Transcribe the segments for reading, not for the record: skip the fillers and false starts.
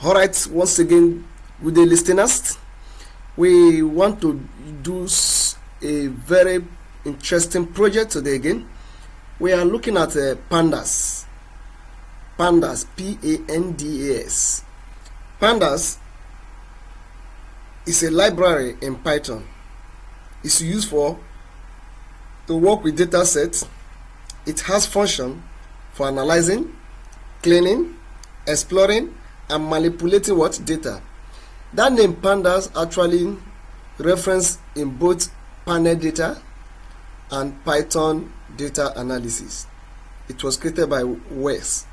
Alright, once again, good day listeners. We want to do a very interesting project today again. We are looking at Pandas. Pandas, P-A-N-D-A-S. Pandas is a library in Python. It's used to work with data sets. It has function for analyzing, cleaning, exploring, and manipulating data. That name Pandas actually reference in both panel data and Python data analysis. It was created by Wes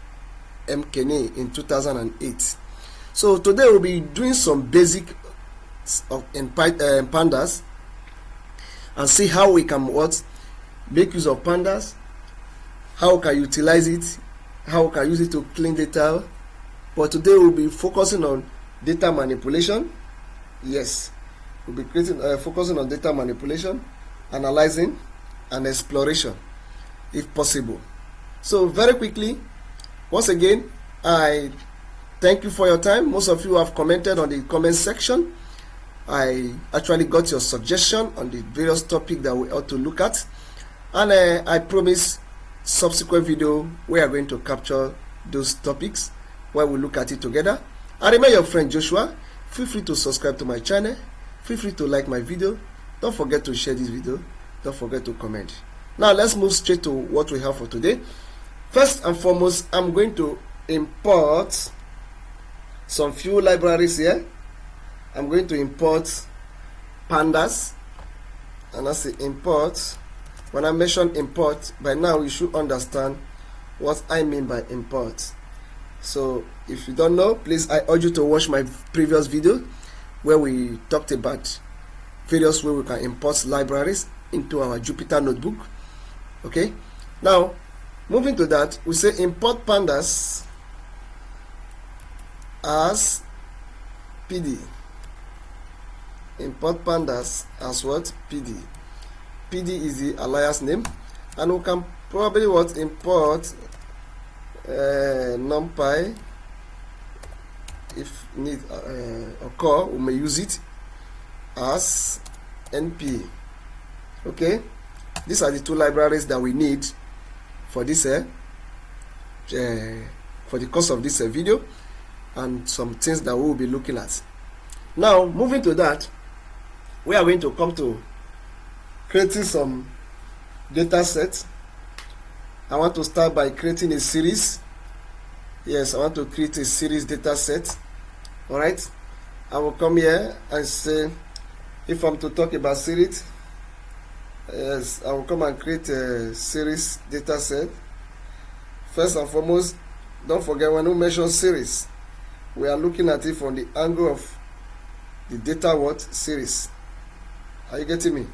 M. Kenny in 2008. So today we'll be doing some basic in Pandas and see how we can make use of Pandas, how we can utilize it, how we can use it to clean data. But today we'll be focusing on data manipulation. Yes, we'll be focusing on data manipulation, analyzing, and exploration, if possible. So very quickly, once again, I thank you for your time. Most of you have commented on the comment section. I actually got your suggestion on the various topics that we ought to look at, and I promise subsequent video we are going to capture those topics where we look at it together. I remain your friend Joshua. Feel free to subscribe to my channel. Feel free to like my video. Don't forget to share this video. Don't forget to comment. Now let's move straight to what we have for today. First and foremost, I'm going to import some few libraries here. I'm going to import Pandas, and I say import. When I mention import, by now you should understand what I mean by import. So if you don't know, please, I urge you to watch my previous video where we talked about various ways we can import libraries into our Jupyter notebook. Okay, now moving to that, we say import Pandas as PD. Import Pandas as what? PD. PD is the alias name, and we can probably import numpy if need occur. We may use it as np. Okay, these are the two libraries that we need for this for the course of this video, and some things that we will be looking at. Now moving to that, we are going to come to creating some data sets. I want to start by creating a series. Yes, I want to create a series data set. Alright, I will come here and say, if I'm to talk about series, yes, I will come and create a series data set. First and foremost, don't forget, when we mention series, we are looking at it from the angle of the data series. Are you getting me?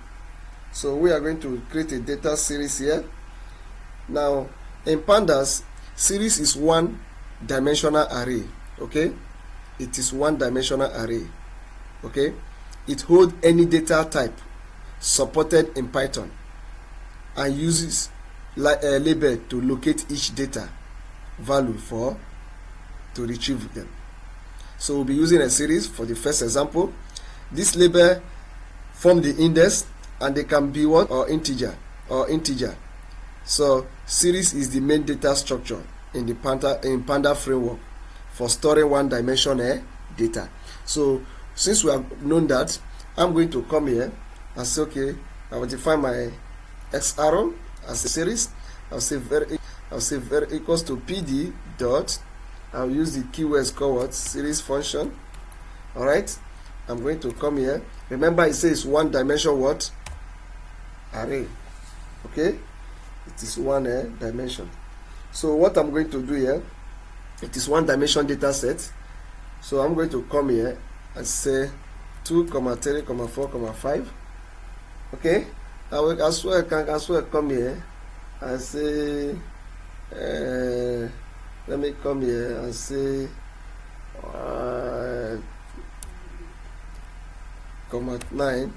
So we are going to create a data series here. Now in Pandas, series is one dimensional array. Okay, it is one dimensional array. Okay, it holds any data type supported in Python and uses label to locate each data value to retrieve them. So we'll be using a series for the first example. This label form the index, and they can be what? Or integer. So series is the main data structure in the Panda framework for storing one-dimensional data. So since we have known that, I'm going to come here and say, okay, I will define my x arrow as a series. I'll say very equals to PD dot. I'll use the keywords called series function. All right, I'm going to come here. Remember, it says one dimension array. Okay, it is one dimension. So what I'm going to do here, it is one dimension data set. So I'm going to come here and say 2, 3, 4, 5. Okay, I will as well come here and say let me come here and say comma 9,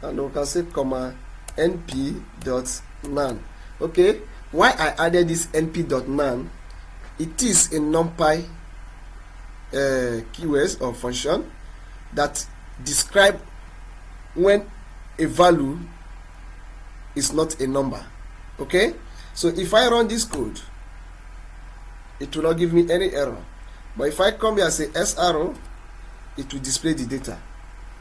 and we can say comma np dot nan. Okay, why I added this np dot nan? It is in NumPy keywords or function that describe when a value is not a number. Okay, so if I run this code, it will not give me any error. But if I come here and say SRO, it will display the data.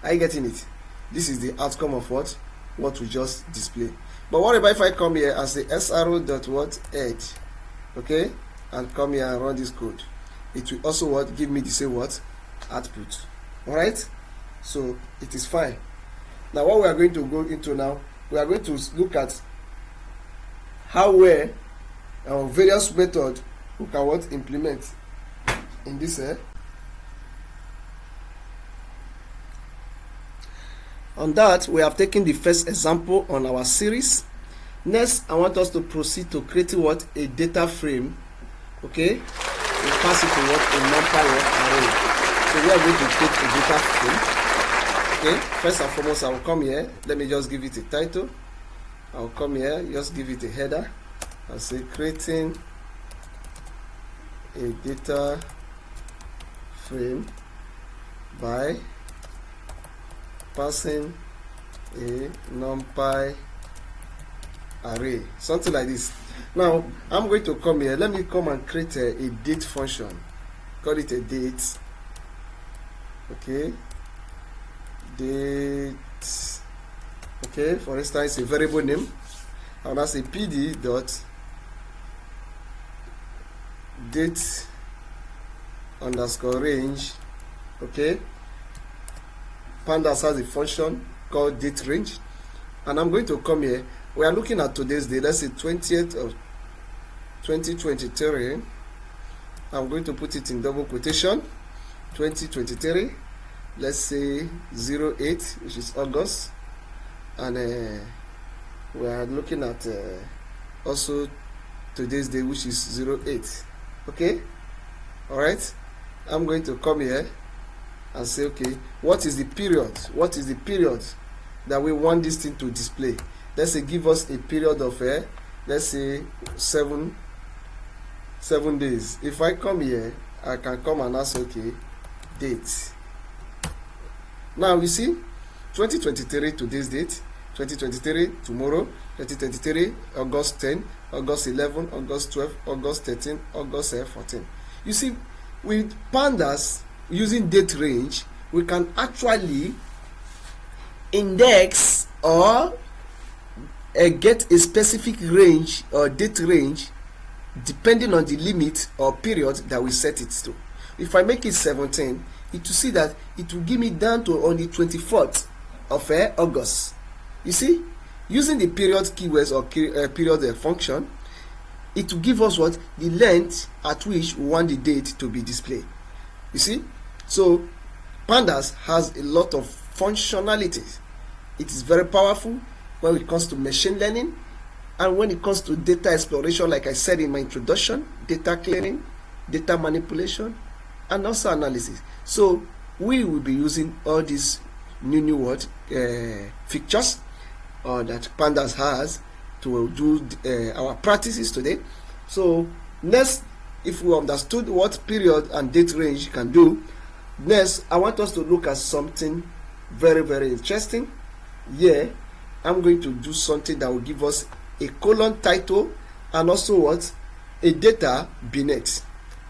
Are you getting it? This is the outcome of what we just display. But what about if I come here and say SRO.edge, okay, and come here and run this code? It will also give me the same output. All right, so it is fine. Now what we are going to go into now, we are going to look at how various methods we can implement in this. On that, we have taken the first example on our series. Next, I want us to proceed to create a data frame. Okay, we pass it to a numpy array. So we are going to create a data frame. Okay, first and foremost, I will come here. Let me just give it a title. I will come here, just give it a header. I'll say creating a data frame by passing a numpy array, something like this. Now I'm going to come here. Let me come and create a date function. Call it a date. Okay, date. Okay, for instance, a variable name. And I say pd dot date underscore range. Okay, Pandas has a function called date range, and I'm going to come here. We are looking at today's day. Let's say 20th of 2023. I'm going to put it in double quotation. 2023. Let's say 08, which is August, and we are looking at also today's day, which is 08. Okay, all right. I'm going to come here and say, okay, what is the period? What is the period that we want this thing to display? Let's say give us a period of let's say 7 days. If I come here, I can come and ask, okay, date. Now you see 2023 today's date, 2023 tomorrow, 2023 August 10, August 11, August 12, August 13, August 14. You see, with Pandas using date range, we can actually index or get a specific range or date range depending on the limit or period that we set it to. If I make it 17, it will see that it will give me down to on the 24th of August. You see, using the period keywords or period function, it will give us the length at which we want the date to be displayed. You see, so Pandas has a lot of functionalities. It is very powerful when it comes to machine learning, and when it comes to data exploration, like I said in my introduction, data cleaning, data manipulation, and also analysis. So we will be using all these new features that Pandas has to do our practices today. So next, if we understood what period and date range can do, next I want us to look at something very interesting. Yeah, I'm going to do something that will give us a colon title and also a data beneath.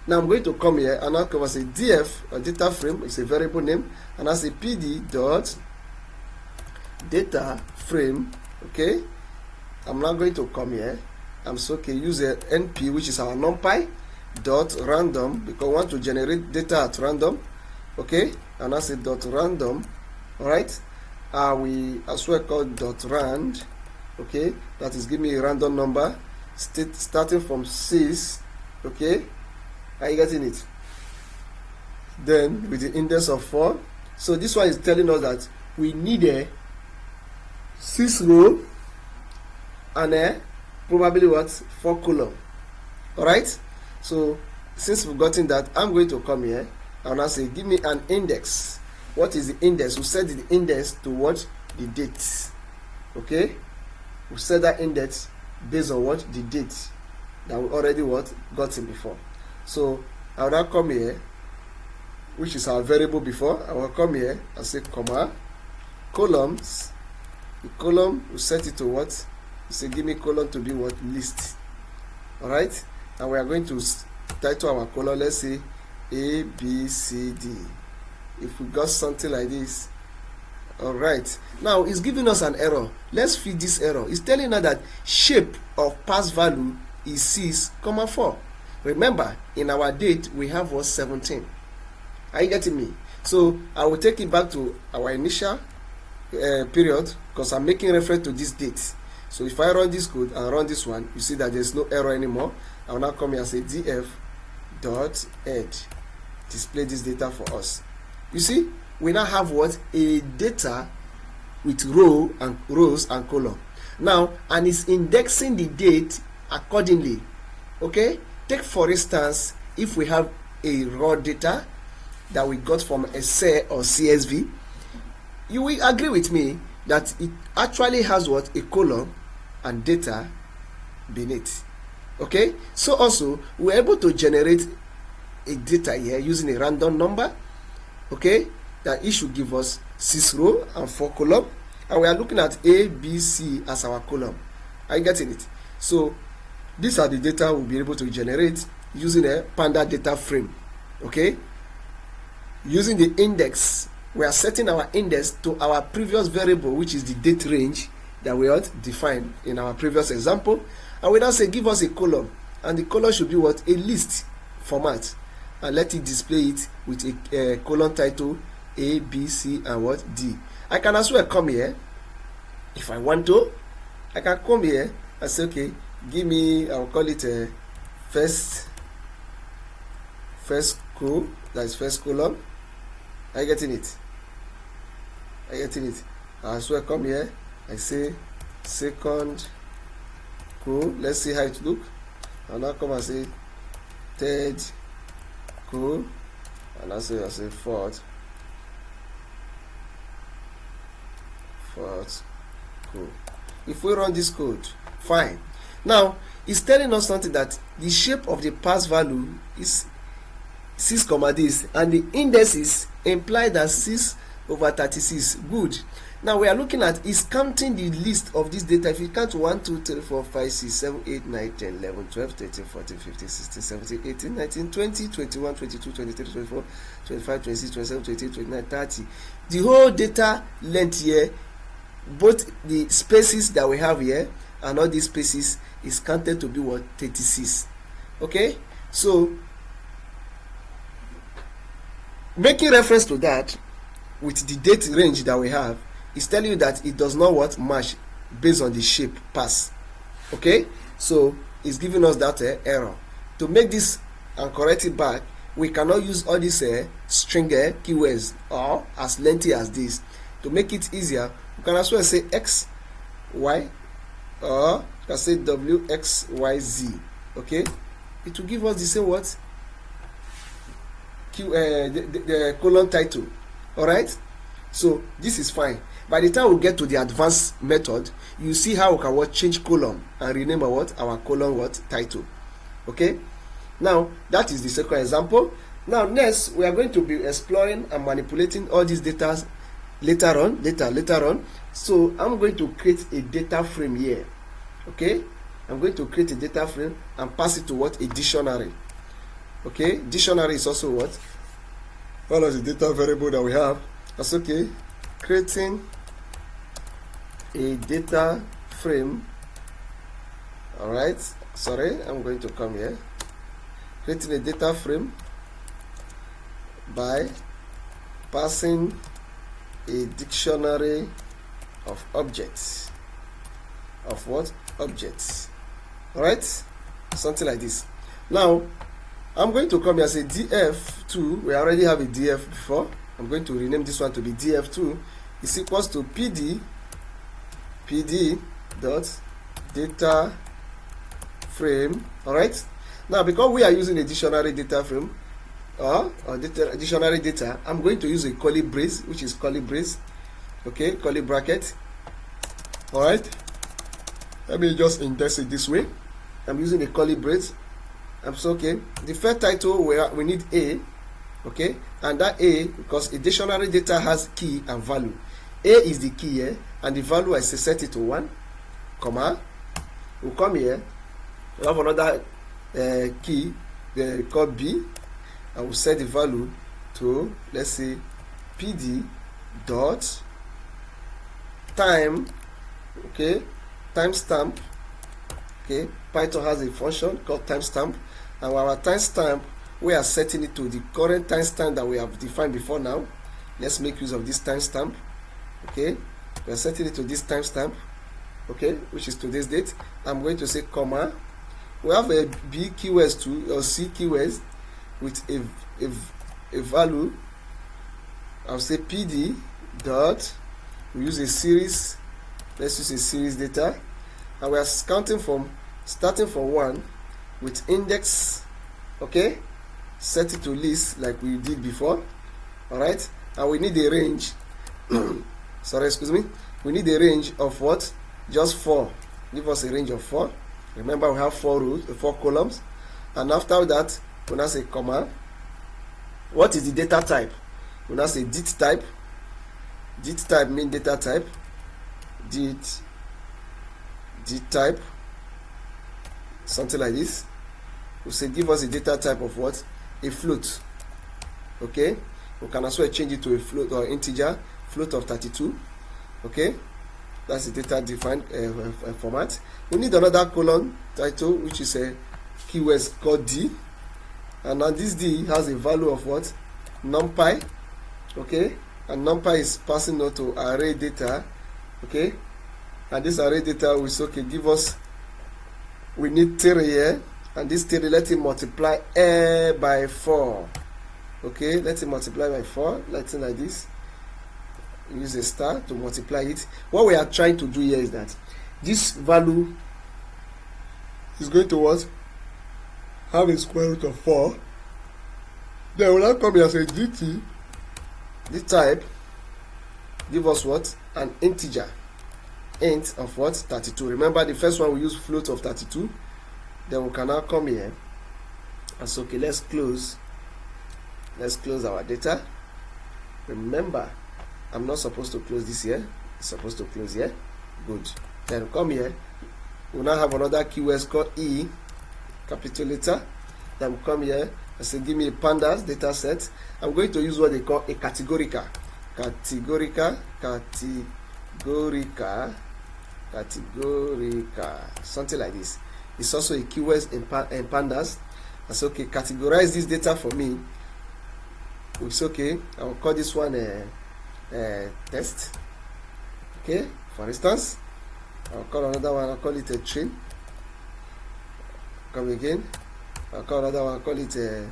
Now I'm going to come here and I'll come and say df or data frame is a variable name, and I say pd dot data frame. Okay, I'm now going to come here. I'm so okay, use a np, which is our numpy dot random, because we want to generate data at random. Okay, and I say dot random. All right, we as well call dot rand. Okay, that is give me a random number starting from 6. Okay, are you getting it? Then with the index of 4. So this one is telling us that we need a 6 row and probably 4 column. All right, so since we've gotten that, I'm going to come here and I say give me an index. What is the index? We set the index to the date. Okay, we set that index based on the date that we already gotten before. So I will now come here which is our variable before. I will come here and say comma, columns. The column, we set it to what? We say give me column to be what? List. Alright, and we are going to title our column, let's say A, B, C, D. If we got something like this. Alright, now it's giving us an error. Let's feed this error. It's telling us that shape of pass value is 6, 4. Remember, in our date we have what? 17. Are you getting me? So I will take it back to our initial period, because I'm making reference to this date. So if I run this code and run this one, you see that there's no error anymore. I will now come here and say df dot edge, display this data for us. You see, we now have what? A data with rows and column. Now, and it's indexing the date accordingly. Okay, take for instance, if we have a raw data that we got from Excel or CSV, you will agree with me that it actually has what? A column and data beneath. Okay, so also we're able to generate a data here using a random number. Okay, that it should give us 6 rows and 4 columns, and we are looking at A, B, C as our column. Are you getting it? So these are the data we'll be able to generate using a Panda data frame. Okay, using the index, we are setting our index to our previous variable, which is the date range that we had defined in our previous example, and we now say give us a column, and the column should be what? A list format, and let it display it with a column title A, B, C, and what? D. I can as well come here if I want to. I can come here and say, okay, give me, I'll call it a first row, that is first column. Are you getting it? Are you getting it? I as well come here, I say second row. Let's see how it look. I'll now come and say third row, and I say fourth row. If we run this code, fine. Now it's telling us something, that the shape of the pass value is 6, this, and the indices imply that 6/36. Good. Now we are looking at is counting the list of this data. If you count 1, 2, 3, 4, 5, 6, 7, 8, 9, 10, 11, 12, 13, 14, 15, 16, 17, 18, 19, 20, 21, 22, 23, 24, 25, 26, 27, 28, 29, 30. The whole data length here, both the spaces that we have here and all these spaces, is counted to be what? 36. Okay, so making reference to that with the date range that we have, is telling you that it does not what? Match based on the shape pass. Okay, so it's giving us that error. To make this and correct it back, we cannot use all these string keywords or as lengthy as this. To make it easier, we can as well say x, y, or you can say w, x, y, z. Okay, it will give us the same what? The column title. All right, so this is fine. By the time we get to the advanced method, you see how we can what? Change column and rename our column what? Title. Okay, now that is the second example. Now next we are going to be exploring and manipulating all these data later on. So I'm going to create a data frame here. Okay, I'm going to create a data frame and pass it to what? A dictionary. Okay, dictionary is also what? All of the data variable that we have. That's okay. Creating a data frame. All right, sorry, I'm going to come here. Creating a data frame by passing a dictionary of objects. Of what? Objects. All right, something like this. Now I'm going to come here and say df2. We already have a df before. I'm going to rename this one to be df2 is equals to pd dot data frame. All right, now because we are using a dictionary data frame or dictionary data, I'm going to use a curly brace, which is curly brace. Okay, curly bracket. All right, let me just index it this way. I'm using a curly brace. I'm so okay. The first title we need A. Okay, and that A, because a dictionary data has key and value. A is the key here, and the value I say set it to 1, comma. We'll come here, we have another key called B, and we'll set the value to, let's say, PD dot time, okay, timestamp. Okay, Python has a function called timestamp, and our timestamp, we are setting it to the current timestamp that we have defined before now. Let's make use of this timestamp. Okay, we are setting it to this timestamp, okay, which is today's date. I'm going to say comma. We have a B keywords too, or C keywords with a value. I'll say PD dot, we use a series, let's use a series data, and we are counting from, starting from 1 with index, okay, set it to list like we did before. Alright, and we need a range sorry, excuse me, we need a range of what? Just 4. Give us a range of 4. Remember, we have 4 rows, 4 columns, and after that we now say comma. What is the data type? We now say dit type. Dit type means data type. Dit type, something like this. We say give us a data type of what? A float. Okay, we can also change it to a float or integer, float of 32. Okay, that's the data defined format. We need another column title, which is a keywords called D, and now this D has a value of what? NumPy. Okay, and NumPy is passing out to array data. Okay, and this array data will say, okay, give us, we need 3 here, and this 3, let it multiply by 4. Okay, let it multiply by 4, let's say like this. Use a star to multiply it. What we are trying to do here is that this value is going to what? Have a square root of 4. Then we'll now come here and say dt, this type, give us what? An integer. Int of what? 32. Remember, the first one we use float of 32. Then we can now come here and say, okay, let's close our data. Remember, I'm not supposed to close this here, it's supposed to close here. Good. Then come here, we now have another keyword called E, capital letter. Then we come here and say give me a pandas data set. I'm going to use what they call a categorical, something like this. It's also a keyword in pandas. I say, okay, categorize this data for me. It's okay, I will call this one test. Okay, for instance, I'll call another one, I'll call it a train. Come again, I'll call another one, I'll call it a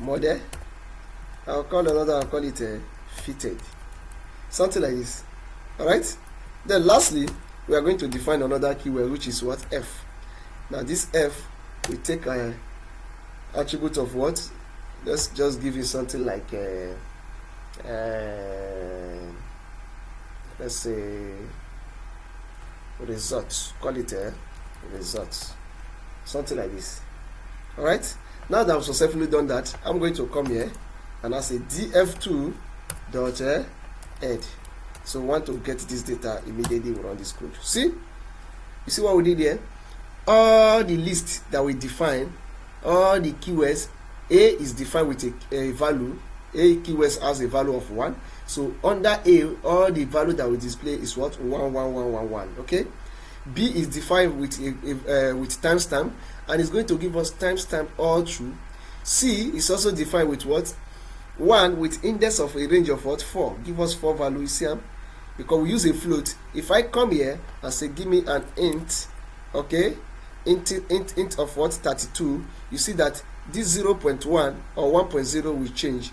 model. I'll call another, I'll call it a fitted. Something like this. Alright, then lastly, we are going to define another keyword, which is what? F. Now this F, we take an attribute of what? Let's just give you something like let's say result. Call it a result, something like this. All right, now that I've successfully done that, I'm going to come here and I say df2 dot add. So we want to get this data immediately. We run this code. See, you see what we did here? All the list that we define, all the keywords, A is defined with a value. A keywords has a value of 1. So under A, all the value that we display is what? 1, 1, 1, 1, 1. Okay. B is defined with with timestamp, and it's going to give us timestamp all through. C is also defined with what? 1 with index of a range of what? 4. Give us 4 values. See, because we use a float. If I come here and say give me an int, okay, int of what? 32. You see that this 0.1 or 1.0 will change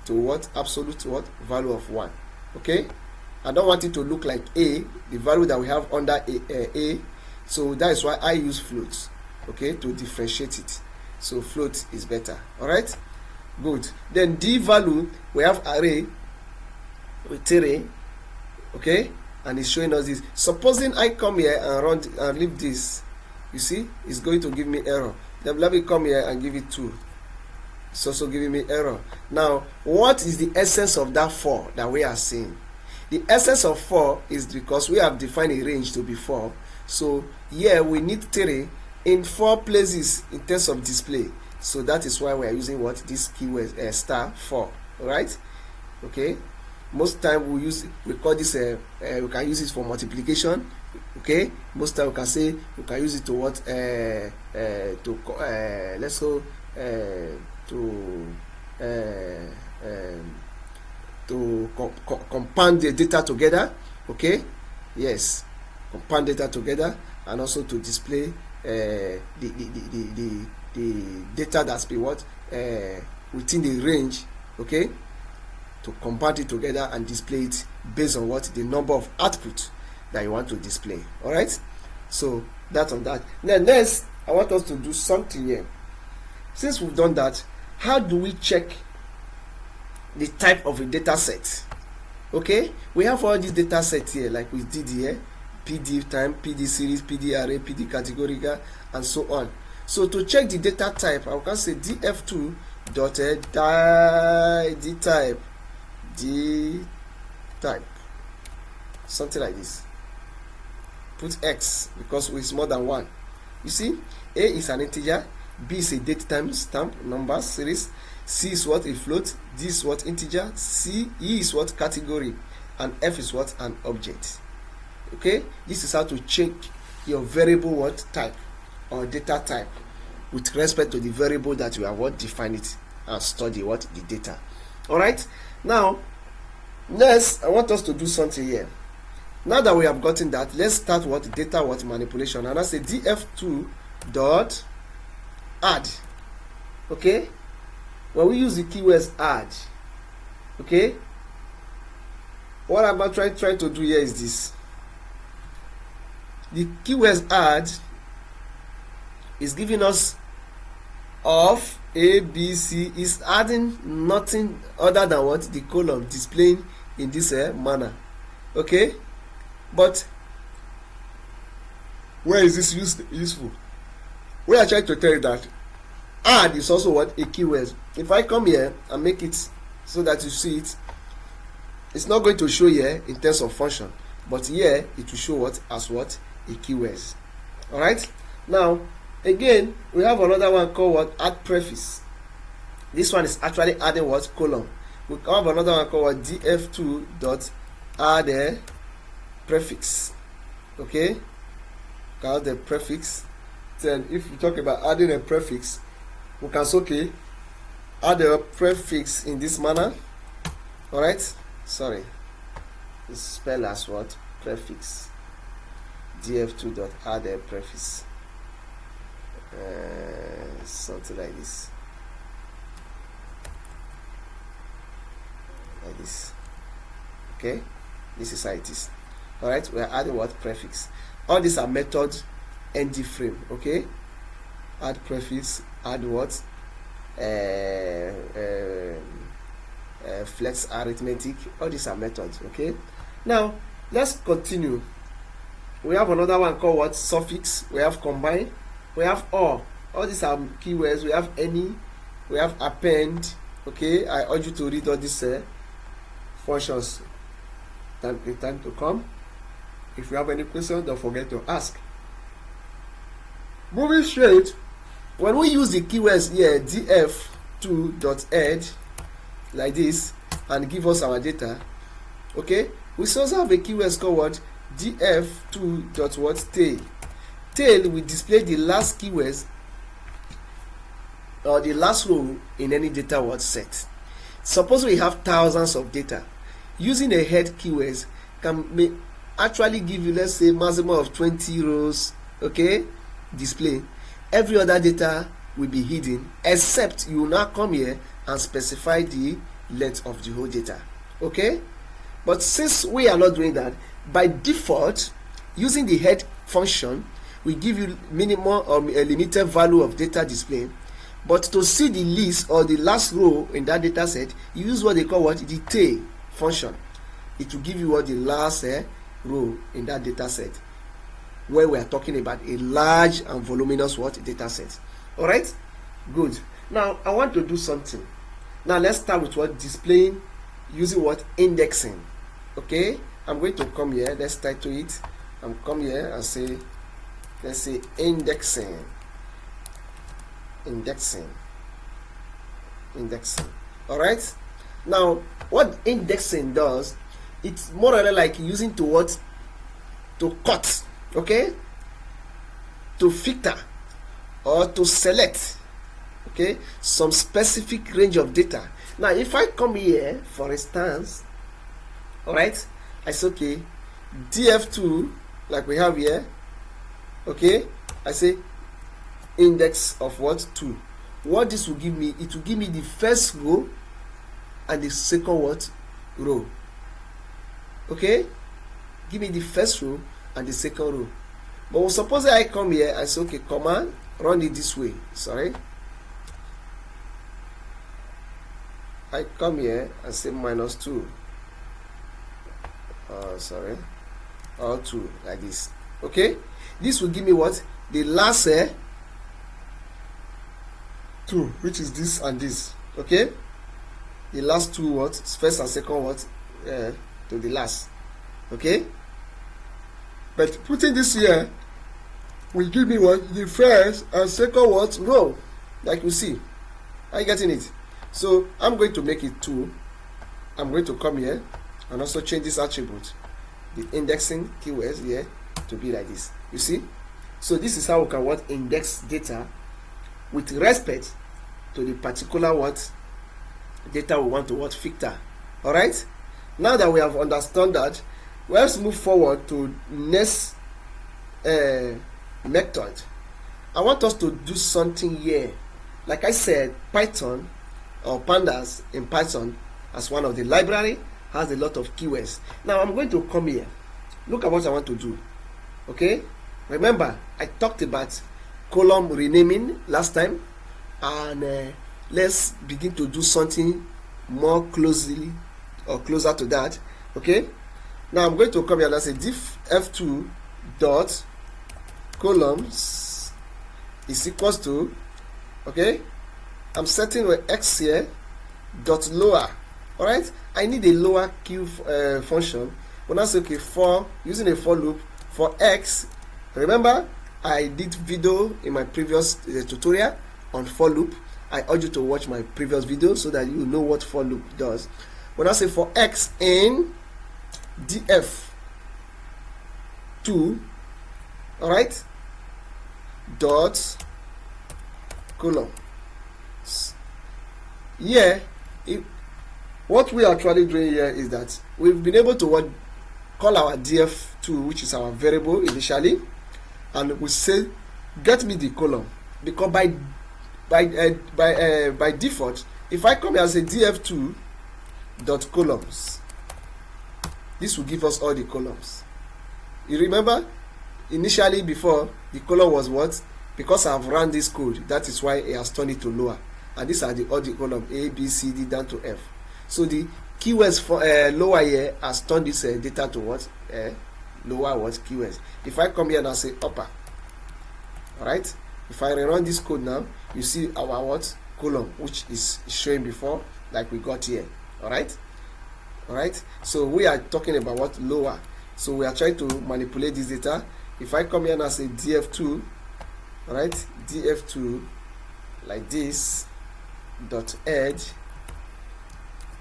to what? Absolute what? Value of 1. Okay, I don't want it to look like A, the value that we have under A, so that is why I use floats, okay, to differentiate it. So float is better. All right, good. Then D value, we have array with array, okay, and it's showing us this. Supposing I come here and run and leave this, you see, it's going to give me error. Then let me come here and give it 2. It's also giving me error. Now, what is the essence of that 4 that we are seeing? The essence of 4 is because we have defined a range to be 4. So here we need 3 in 4 places in terms of display. So that is why we are using what? This keyword star 4. Alright? Okay. Most time we call this we can use it for multiplication. Okay. Most time we can say we can use it to what? Let's go to compound the data together. Okay. Yes, compound data together, and also to display the data that's been what within the range. Okay, to compound it together and display it based on what the number of output that you want to display. All right, so that's on that. Then next, I want us to do something here. Since we've done that, how do we check the type of a data set? Okay, we have all these data sets here, like we did here: PD time, PD series, PD array, PD categorical, and so on. So to check the data type, I can say df2 dot d type, something like this. Put x because it's more than 1. You see, A is an integer, B is a date time stamp number series, C is what? A float, D is what? Integer, E is what? Category, and F is what? An object. Okay, this is how to check your variable what type or data type with respect to the variable that you have what define it and study what the data. All right, now next I want us to do something here. Now that we have gotten that, let's start what data what manipulation, and I say df2 dot add. Okay, when we use the keywords add, okay, what I'm trying to do here is this. The keywords add is giving us of A, B, C, is adding nothing other than what the column displaying in this manner. Okay, but where is this useful? We are trying to tell you that add is also what? A keyword. If I come here and make it so that you see it, it's not going to show here in terms of function, but here it will show what? As what? A keyword. All right, now again we have another one called what? Add prefix. This one is actually adding what? Column. We have another one called what? df2 dot add prefix. Okay, add the prefix. Then if we talk about adding a prefix, we can say okay, add a prefix in this manner. All right, sorry, it's spelled as what? Prefix. df2 dot add a prefix, something like this, okay, this is how it is. All right, we are adding what? Prefix. All these are methods end frame. Okay, add prefix, add what? Flex arithmetic. All these are methods. Okay, now let's continue. We have another one called what? Suffix. We have combine, we have all these are keywords. We have any, we have append. Okay, I urge you to read all these functions in time to come. If you have any question, don't forget to ask. Moving straight, when we use the keywords here, df2.add like this, and give us our data, okay, we also have a keyword called what? df2.what? Tail will display the last keywords or the last row in any data what set. Suppose we have thousands of data, using a head keywords may actually give you, let's say, maximum of 20 rows. Okay, display. Every other data will be hidden, except you will now come here and specify the length of the whole data. Okay, but since we are not doing that, by default, using the head function, we give you minimum or a limited value of data display. But to see the list or the last row in that data set, you use what they call what? The tail function. It will give you what? The last row in that data set, where we are talking about a large and voluminous what? Data set. All right, good. Now I want to do something. Now let's start with what? Displaying using what? Indexing. Okay, I'm going to come here. Let's title it. I'm come here and say, let's say indexing. All right. Now what indexing does, it's more or less like using to what? To cut, okay, to filter or to select, okay, some specific range of data. Now if I come here, for instance, all right, I say okay, df2, like we have here, okay, I say index of what? 2. What this will give me, it will give me the first row and the second what? Row. Okay, give me the first row and the second row. But suppose I come here, I say okay, command, run it this way. Sorry, I come here and say -2. Sorry, or 2, like this. Okay, this will give me what? The last 2, which is this and this. Okay, the last 2 what? First and second what? To the last. Okay, but putting this here will give me what? The first and second what? Row, like you see. Are you getting it? So I'm going to make it 2. I'm going to come here and also change this attribute, the indexing keywords here, to be like this. You see? So this is how we can what? Index data with respect to the particular what? Data we want to what? Filter. All right. Now that we have understood that, let's move forward to next method. I want us to do something here. Like I said, Python or Pandas in Python as one of the library has a lot of keywords. Now I'm going to come here. Look at what I want to do. Okay, remember I talked about column renaming last time, and let's begin to do something more closely or closer to that. Okay, now I'm going to come here and say diff f2 dot columns is equals to, okay, I'm setting with x here dot lower. All right, I need a lower q function. When I say okay, for using a for loop for x, remember I did video in my previous tutorial on for loop. I urge you to watch my previous video so that you know what for loop does. When I say for x in df2, all right, dot column. Yeah, what we are actually doing here is that we've been able to call our df2, which is our variable initially, and we say get me the column, because by default, if I come here and say df2 dot columns, this will give us all the columns. You remember initially before the column was what? Because I've run this code, that is why it has turned it to lower, and these are all the column A, B, C, D down to F. So the keywords for lower here has turned this data to what? Lower what? Keywords. If I come here and I say upper, all right, if I rerun this code now, you see our what? Column, which is showing before, like we got here. All right, all right. So we are talking about what? Lower. So we are trying to manipulate this data. If I come here and I say df2, all right, df2 like this dot edge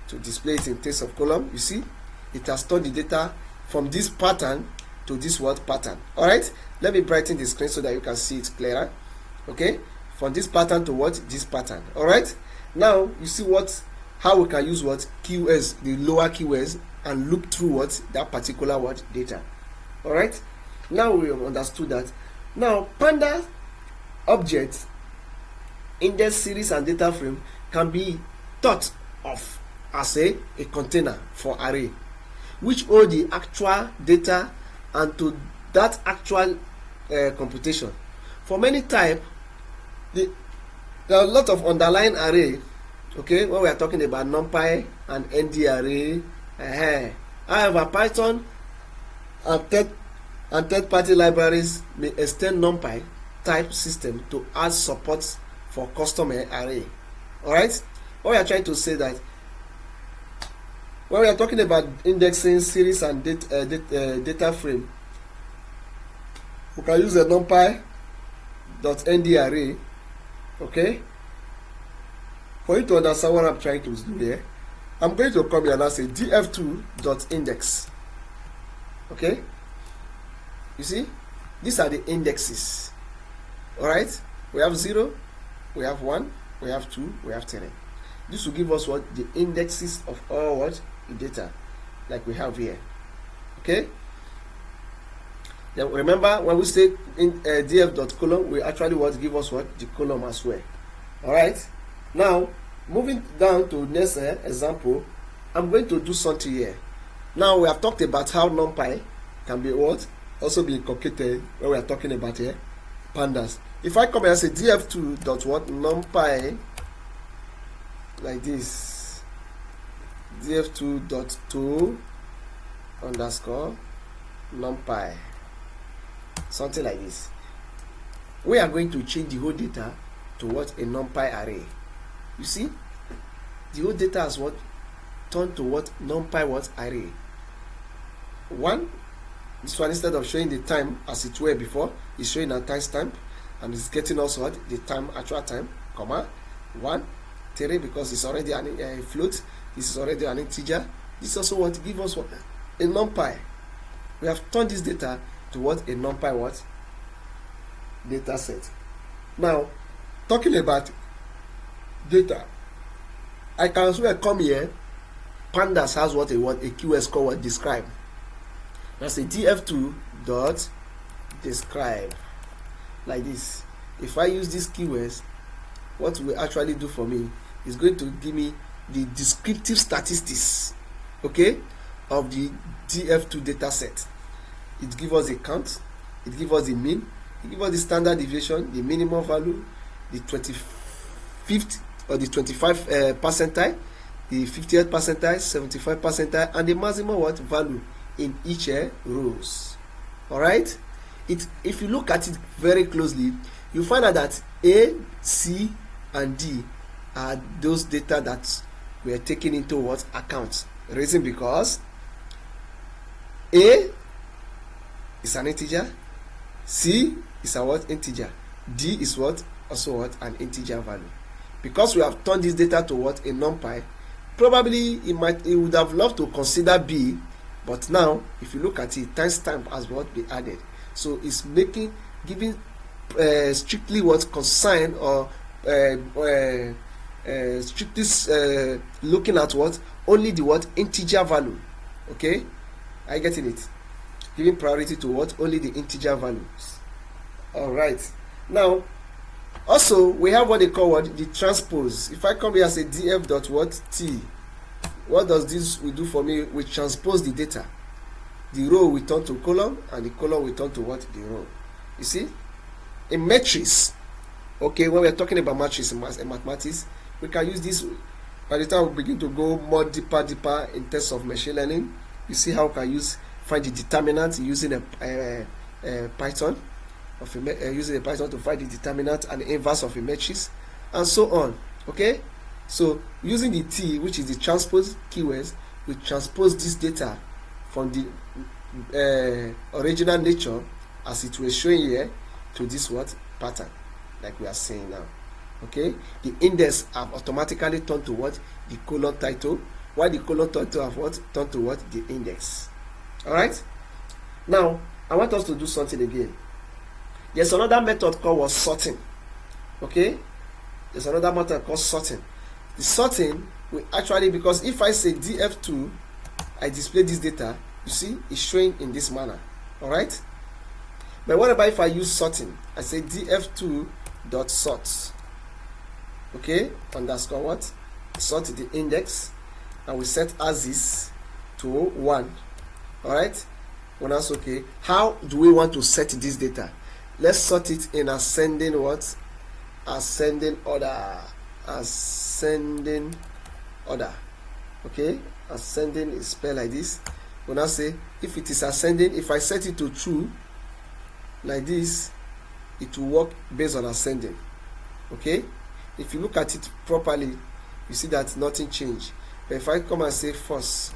to display it in place of column, you see it has stored the data from this pattern to this what? Pattern. All right, let me brighten the screen so that you can see it clearer. Okay, from this pattern to what? This pattern. All right, now you see what? How we can use what? Keywords, the lower keywords, and look through what? That particular what? Data. All right, now we have understood that. Now Panda object, index, series, and data frame can be thought of as a container for array, which hold the actual data and to that actual computation. For many type, there are a lot of underlying array. Okay, when we are talking about NumPy and ND array, however, Python and third-party libraries may extend NumPy type system to add support for custom array. All right, what we are trying to say that when we are talking about indexing series and data frame, we can use a numpy.nd array. Okay, for you to understand what I'm trying to do here, I'm going to come here and say df2.index. Okay, you see, these are the indexes. All right, we have 0, we have 1, we have 2, we have 3. This will give us what? The indexes of all what? The data, like we have here. Okay, then remember when we say in df.column, we actually what? Give us what? The column as well. All right, now moving down to next example, I'm going to do something here. Now we have talked about how numpy can be what? Also be incorporated when we are talking about here pandas. If I come here and say df2 dot what? Numpy, like this, df2 dot to underscore numpy, something like this, we are going to change the whole data to what? A numpy array. You see, the whole data has what? Turned to what? Numpy what? Array. This one, instead of showing the time as it were before, is showing a timestamp, and it's getting also what? The time, actual time, comma 1 3, because it's already a float. This is already an integer. This is also what? Give us what? A numpy. We have turned this data to what? A numpy what? Data set. Now, talking about data, I can as well come here. Pandas has what they want, a keyword called what? Describe. That's a df2 dot describe, like this. If I use these keywords, what will actually do for me is going to give me the descriptive statistics, okay, of the df2 data set. It gives us a count, it gives us the mean, it gives us the standard deviation, the minimum value, the 25th or the 25 percentile, the 50th percentile, 75 percentile, and the maximum what? Value in each rows. All right, if you look at it very closely, you find out that A, C, and D are those data that we are taking into what? Account. Reason because A is an integer, C is a what? Integer, D is what? Also what? An integer value. Because we have turned this data to what? A numpy, probably it would have loved to consider B, but now if you look at it, timestamp as what? Be added. So it's giving strictly what? Concern or strictly looking at what? Only the what? Integer value. Okay, are you getting it? Giving priority to what? Only the integer values. All right, now also we have what they call what? The transpose. If I come here and say df dot what? T, what does this will do for me? We transpose the data. The row will turn to column, and the column will turn to what? The row. You see, in matrix, okay, when we are talking about matrix in mathematics, we can use this. By the time we begin to go more deeper in terms of machine learning, you see how we can find the determinant using a Python, using a Python to find the determinant and the inverse of a matrix, and so on. Okay, so using the T, which is the transpose keywords, we transpose this data from the original nature as it was showing here to this what? Pattern, like we are saying now. Okay, the index have automatically turned to what? The column title, while the column title have what? Turned to what? The index. All right, now I want us to do something again. There's another method called sorting. Okay, there's another method called sorting. The sorting will actually, because if I say df2, I display this data, you see it's showing in this manner. All right, but what about if I use sorting? I say df2 dot sort, okay, underscore what? Sort the index, and we set as is to 1. All right, when that's okay, how do we want to set this data? Let's sort it in ascending what? Ascending order. Ascending order. Okay, ascending is spelled like this. When I say if it is ascending, if I set it to true like this, it will work based on ascending. Okay, if you look at it properly, you see that nothing changed. But if I come and say first,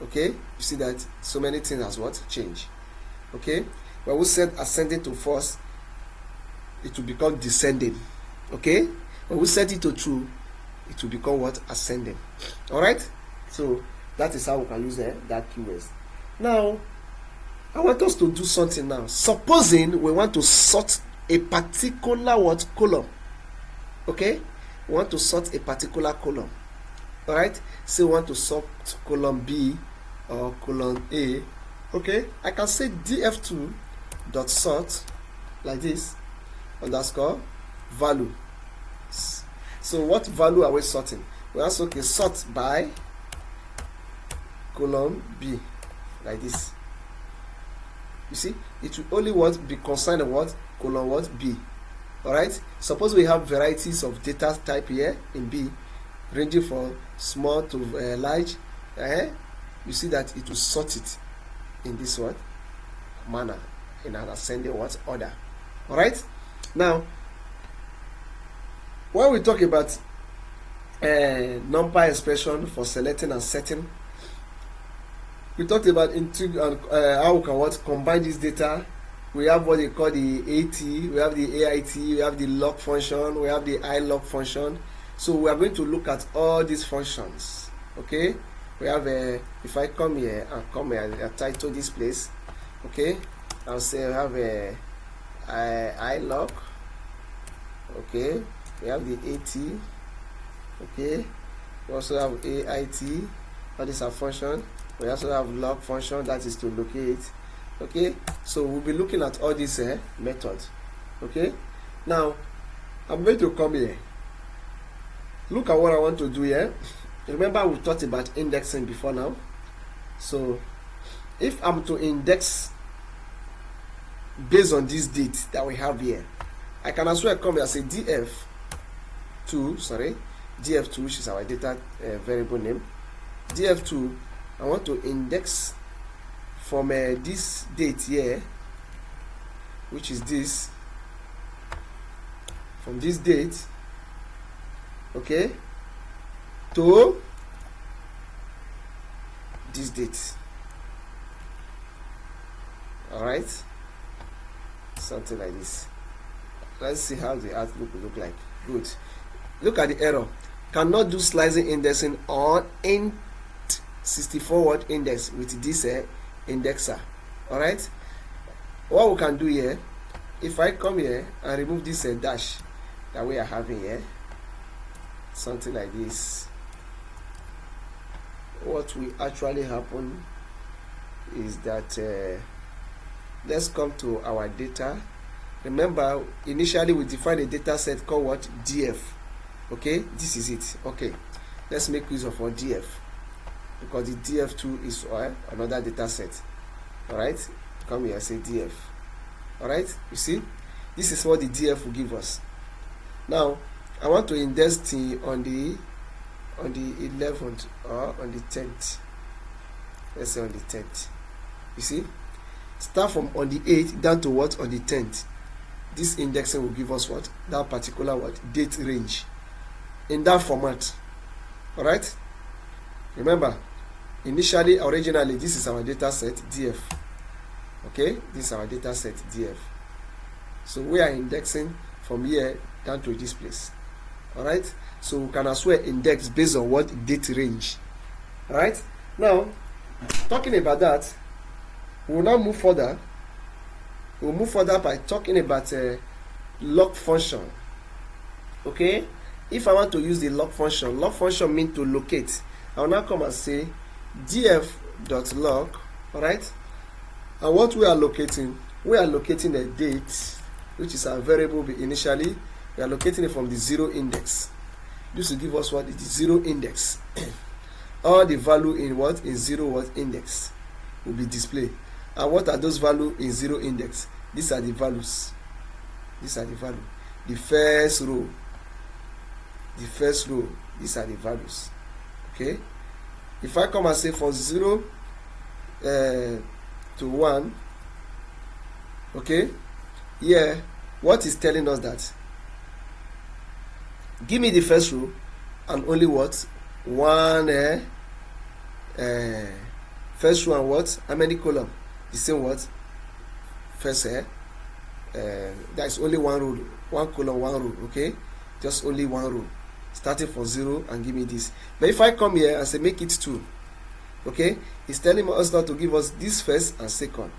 okay, you see that so many things has what changed. Okay, when we set ascending to first, it will become descending. Okay, when we set it to true, it will become what? Ascending. All right, so that is how we can use that keywords. Now I want us to do something now. Supposing we want to sort a particular what? Column. Okay, we want to sort a particular column. All right, say we want to sort column B or column A. Okay, I can say df2 dot sort like this underscore value. So what value are we sorting? We also can sort by column B like this. You see, it will only what be concerned what? Column what? B. All right, suppose we have varieties of data type here in B, ranging from small to large. You see that it will sort it in this what? Manner, in an ascending what? Order. All right, now when we talk about NumPy expression for selecting and setting, we talked about how we can what? Combine this data. We have what they call the AT, we have the AIT, we have the log function, we have the ilog function. So we are going to look at all these functions. Okay, we have if I come here and title this place, okay, I'll say I have a ilog. Okay, we have the AT. Okay, we also have AIT. All these are function. We also have log function, that is to locate. Okay, so we'll be looking at all these methods. Okay, now I'm going to come here. Look at what I want to do here. Remember we talked about indexing before now. So if I'm to index based on this date that we have here, I can as well come here and say df2, which is our data variable name. df2, I want to index from this date here, which is this, from this date, okay, to this date. All right, something like this. Let's see how the outlook will look like. Good. Look at the error. Cannot do slicing indexing on int 64 word index with this indexer. All right, what we can do here, if I come here and remove this dash that we are having here, something like this, what will actually happen is that let's come to our data. Remember, initially we defined a data set called what? df. Okay, this is it. Okay, let's make use of our df, because the df2 is another data set. All right, come here, say df. All right, you see, this is what the df will give us. Now I want to index on the 11th or on the 10th. Let's say on the 10th. You see, start from on the 8th down to what? On the 10th. This indexing will give us what? That particular what? Date range in that format. All right, remember, originally this is our data set df. Okay, this is our data set df. So we are indexing from here down to this place. All right, so we can as well index based on what? Date range. All right, now talking about that, we'll now move further. We'll move further by talking about log function. Okay, if I want to use the log function means to locate. I will now come and say df.log. all right, and what we are locating a date, which is our variable initially. We are locating it from the 0 index. This will give us what is the 0 index. All the value in what? In 0 what index will be displayed. And what are those values in 0 index? These are the values. These are the values. The first row. These are the values. Okay. If I come and say for 0 to 1, okay, here what is telling us that give me the first row and only what? One first row and what? How many column? The same what? First there is only one row, one column, one row, okay? Just only one row, starting from 0 and give me this. But if I come here and say make it 2, okay, it's telling us now to give us this first and second.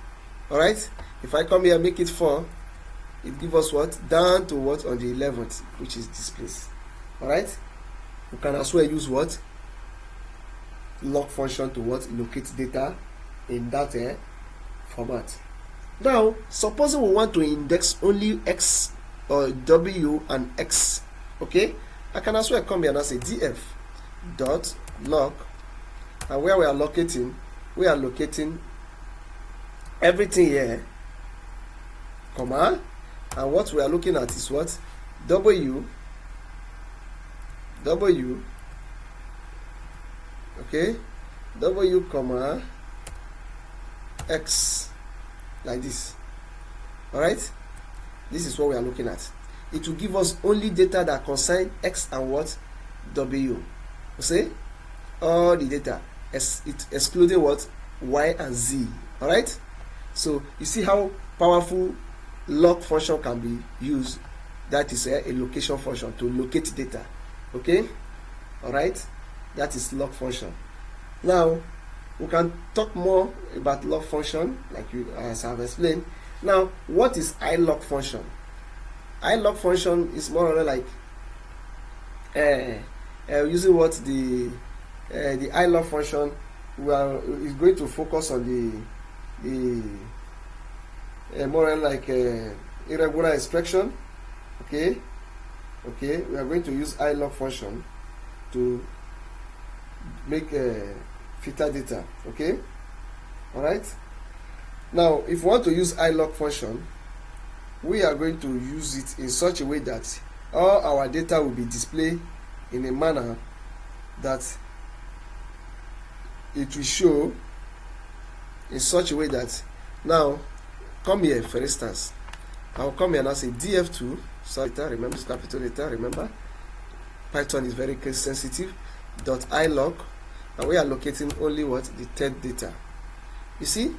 Alright, if I come here and make it 4, it gives us what? Down to what? On the 11th, which is this place. Alright, you can as well use what? Lock function to what? Locate data in that format. Now, supposing we want to index only X or W and X, okay, I can as well come here and say df dot lock, and where we are locating everything here, comma, and what we are looking at is what? W, okay, W comma X, like this. Alright, this is what we are looking at. It will give us only data that concern X and what? W. You see, all the data, it excluding what? Y and Z. Alright, so you see how powerful lock function can be used. That is a location function to locate data. Okay, alright, that is lock function. Now we can talk more about lock function, like you as I've explained. Now, what is iLock function? iLock function is more or less like using what the iLock function is going to focus on the more or less like irregular expression. Okay, we are going to use iLock function to make filter data. Okay, all right. Now, if we want to use iLock function, we are going to use it in such a way that all our data will be displayed in a manner that it will show in such a way that, now come here, for instance, I'll come here and I'll say df2, sorry, remember it's capital data, remember Python is very case sensitive, dot iLock, and we are locating only what? The third data. You see,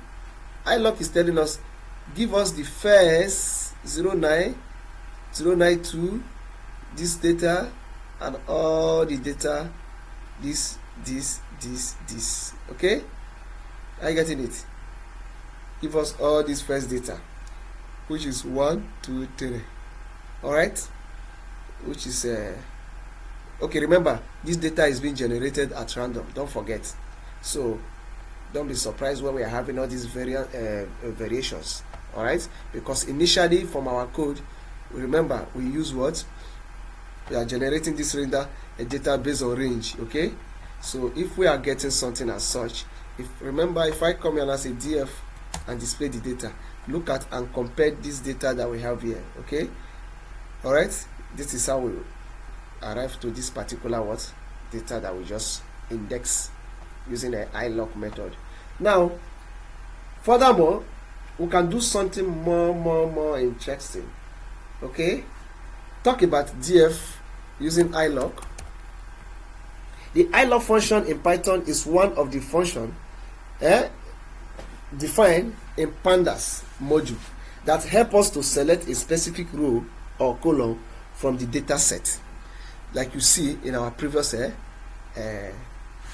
iLock is telling us give us the first 09092, this data, and all the data, this. Okay, are you getting it? Give us all this first data, which is 1 2 3. All right, which is okay, remember this data is being generated at random, don't forget. So don't be surprised when we are having all these variations. All right, because initially from our code, remember we use what? We are generating this render a data based on range. Okay, so if we are getting something as such, remember if I come here and I say df and display the data, look at and compare this data that we have here. Okay, all right, this is how we arrive to this particular what? Data that we just index using an iLock method. Now, furthermore, we can do something more interesting. Okay, talk about df using iLock. The iLock function in Python is one of the functions defined in Pandas module that help us to select a specific row or column from the data set, like you see in our previous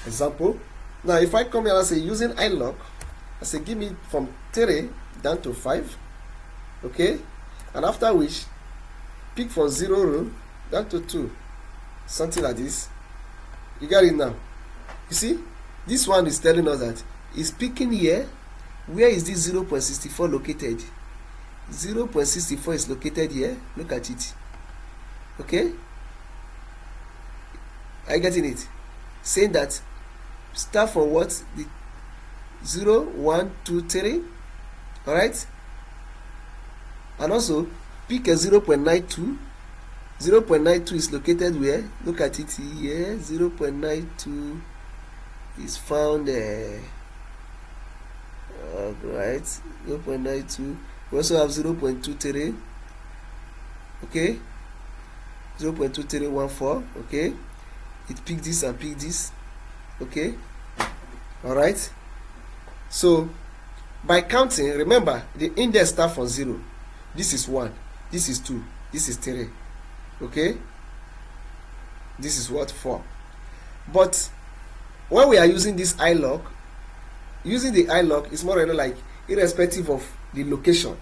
example. Now, if I come here and say using iLock, I say give me from 3 down to 5, okay, and after which pick from 0 row down to 2, something like this. You got it now. You see, this one is telling us that it's picking here. Where is this 0.64 located? 0.64 is located here. Look at it. Okay, are you getting it? Saying that start from what? The 0 1 2 3. All right, and also pick a 0.92. 0.92 is located where? Look at it here. 0.92 is found right, 0.92. We also have 0.23, okay, 0.2314, okay, it picked this and picked this, okay. All right, so by counting, remember the index start from 0. This is 1, this is 2, this is 3, okay, this is what, 4. But when we are using this iLog, using the iLog is more or less like irrespective of the location,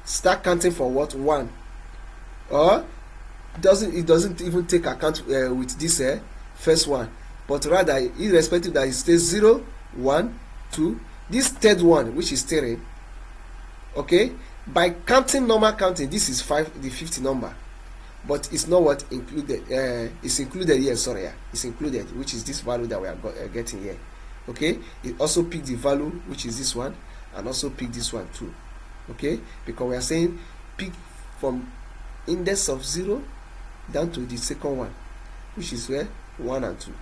start counting for what, 1, or it doesn't even take account with this first one, but rather irrespective that it stays 0, 1, 2, this third one, which is 3, okay. By counting, normal counting, this is 5, the 50 number, but it's not what included. It's included here. Sorry, it's included, which is this value that we are getting here. Okay, it also pick the value, which is this one, and also pick this one too. Okay, because we are saying pick from index of 0 down to the second one, which is where 1 and 2.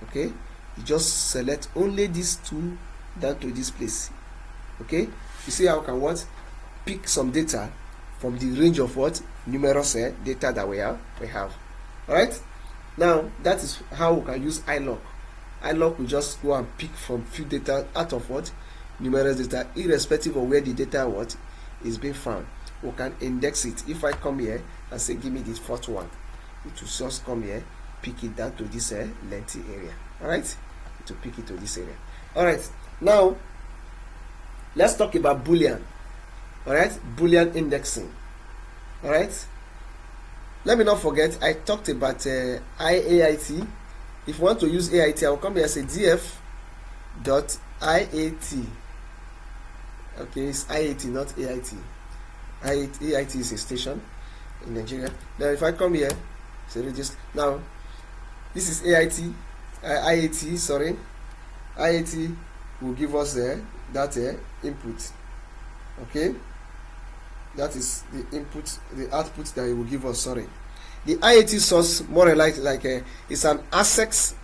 Okay, you just select only these two down to this place. Okay, you see how we can what pick some data from the range of what numerous data that we have. All right, now that is how we can use iLog. iLog will just go and pick from few data out of what numerous data, irrespective of where the data what is being found. We can index it. If I come here and say give me this fourth one, it will just come here, pick it down to this lengthy area. All right, it will pick it to this area. All right, now let's talk about Boolean. All right, Boolean indexing. All right, let me not forget I talked about IAIT. If you want to use AIT, I will come here and say df.iat. Okay, it's IAT, not AIT. AIT is a station in Nigeria. Now if I come here, so just now this is AIT. IAT, sorry, IAT will give us that input. Okay, that is the input, the output that it will give us. Sorry, the IAT source more or less like it's an access.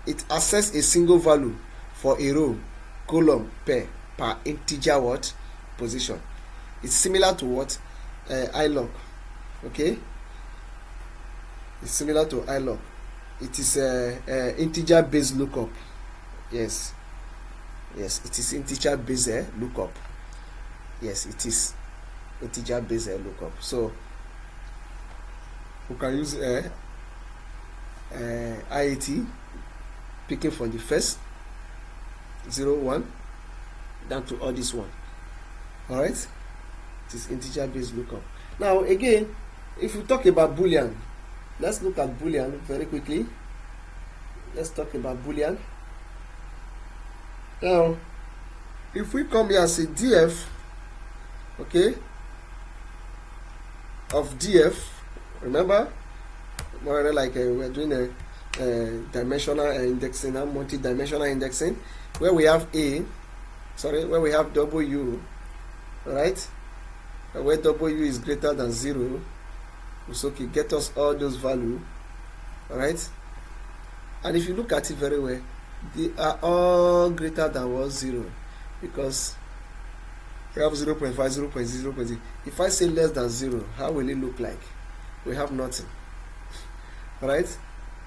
It access a single value for a row, column, pair per integer what position. It's similar to what iLog. Okay, it's similar to iLog. It is integer based lookup. Yes, it is integer based lookup. Yes, it is integer based lookup. So we can use IAT, picking from the first 0, 1 down to all this one. All right, it is integer based lookup. Now again, if we talk about Boolean, let's look at Boolean very quickly. Let's talk about Boolean. Now if we come here and say df, okay, of df, remember more or less like we're doing a dimensional indexing and multi-dimensional indexing, where we have where we have w, all right, where w is greater than 0, so okay, get us all those values. All right, and if you look at it very well, they are all greater than 0, because we have 0.5, 0.0. If I say less than 0, how will it look like? We have nothing. All right,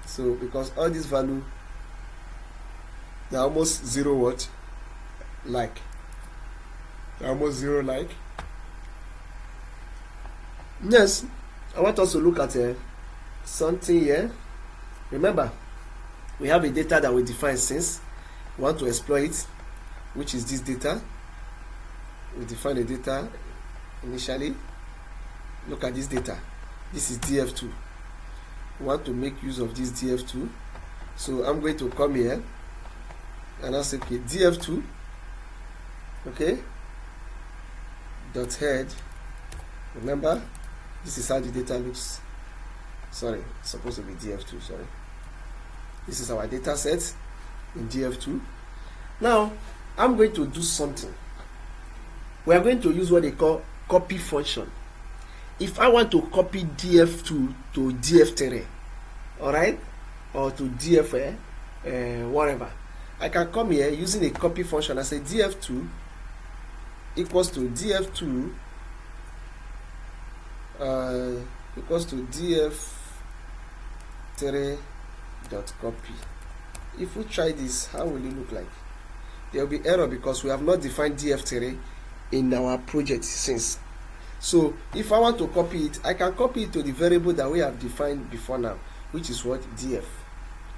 so because all these values, they're almost 0 what like, they're almost 0 like. Yes, I want us to look at something here. Remember, we have a data that we define since we want to exploit, which is this data. We define the data initially. Look at this data. This is df2. We want to make use of this df2. So I'm going to come here and I'll say okay, df2, okay, dot head. Remember, this is how the data looks. Sorry, it's supposed to be df2. Sorry, this is our data set in df2. Now I'm going to do something. We are going to use what they call copy function. If I want to copy df2 to df3, all right, or to df whatever, I can come here using a copy function. I say df2 equals to df2, equals to df3.copy. If we try this, how will it look like? There will be error because we have not defined df3 in our project since. So if I want to copy it, I can copy it to the variable that we have defined before now, which is what? Df.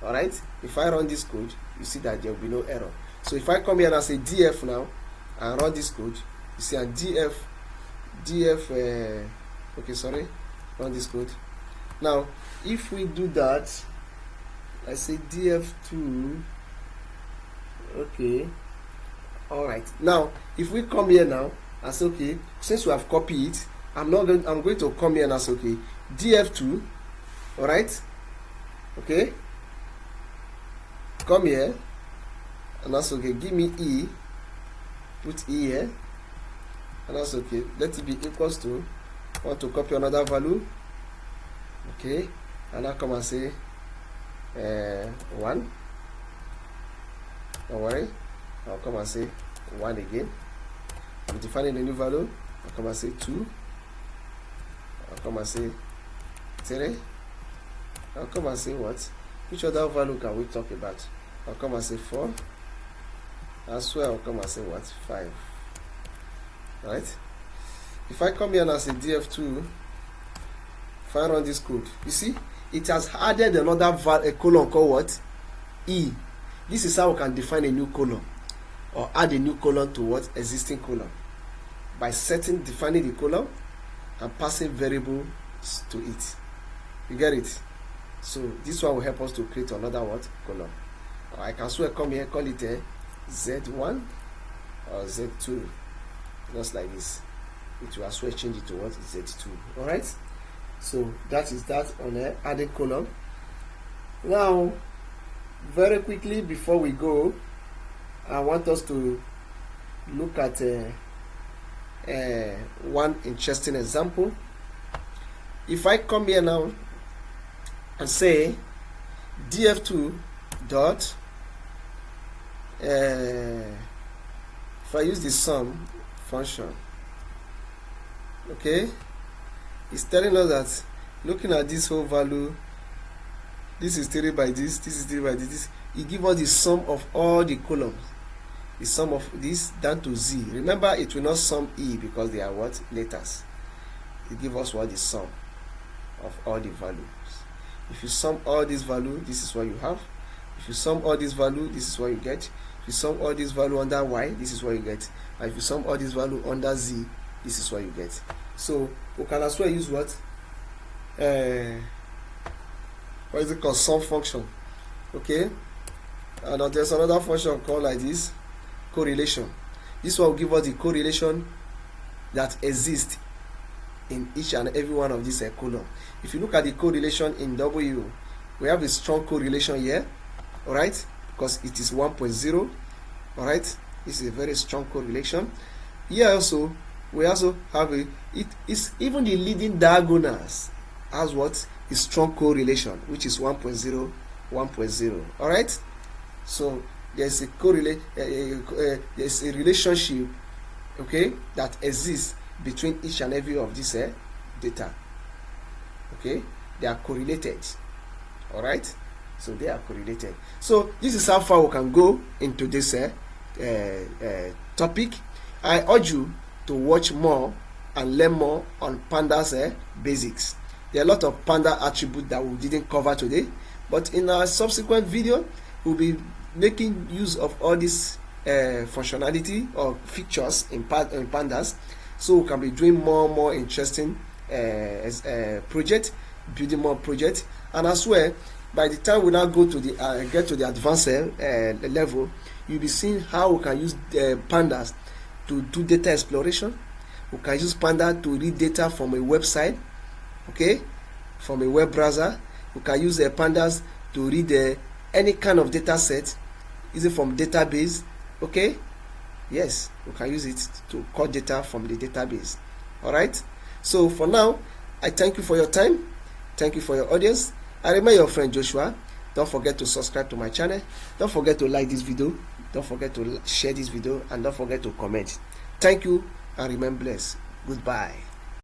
Alright, if I run this code, you see that there will be no error. So if I come here and say df now and run this code, you see, and run this code. Now if we do that, I say df2, okay, all right. Now if we come here now and say, okay, since we have copied it, I'm going to come here and say, okay, df2, all right, okay, come here and also, okay, give me e, put e here, and also, okay, let it be equals to, I want to copy another value, okay, and I'll come and say 1. Don't worry, I'll come and say 1 again. I'm defining a new value. I'll come and say 2. I'll come and say 3. I'll come and say what? Which other value can we talk about? I'll come and say 4. As well, I'll come and say what? 5. Right? If I come here and I say df2, if I run this code, you see, it has added another a column called what? E. This is how we can define a new column or add a new column to what? Existing column. By defining the column and passing variables to it. You get it? So this one will help us to create another what? Column. Or I can also come here, call it a Z1 or Z2. Just like this. It will as well change it to what? Z2. Alright? So that is that on the adding column. Now, very quickly before we go, I want us to look at one interesting example. If I come here now and say df2 dot, if I use the sum function, okay, it's telling us that looking at this whole value, this is 3 by this is 3 by this, it gives us the sum of all the columns, the sum of this down to z. Remember, it will not sum e because they are what? Letters. It gives us what? The sum of all the values. If you sum all this value, this is what you have. If you sum all this value, this is what you get. If you sum all this value under y, this is what you get. And if you sum all this value under z, this is what you get. So we can as well use what is it called? Sum function. Okay, and there's another function called like this, correlation. This one will give us the correlation that exists in each and every one of these column. If you look at the correlation in W, we have a strong correlation here, all right, because it is 1.0. all right, this is a very strong correlation. Here also we also have it is even the leading diagonals has what? A strong correlation, which is 1.0, 1.0. all right, so there's a there's a relationship, okay, that exists between each and every of these data. Okay, they are correlated. All right, so they are correlated. So this is how far we can go into this topic. I urge you to watch more and learn more on Pandas basics. There are a lot of Panda attributes that we didn't cover today, but in our subsequent video we'll be making use of all this functionality or features in Pandas, so we can be doing more interesting project, building more projects. And as well, by the time we now go to the get to the advanced level, you'll be seeing how we can use Pandas to do data exploration. We can use Pandas to read data from a website, okay, from a web browser. We can use Pandas to read any kind of data set, is it from database, okay? Yes, we can use it to call data from the database. All right, so for now, I thank you for your time. Thank you for your audience. I remain your friend Joshua. Don't forget to subscribe to my channel. Don't forget to like this video. Don't forget to share this video, and don't forget to comment. Thank you and remain blessed. Goodbye.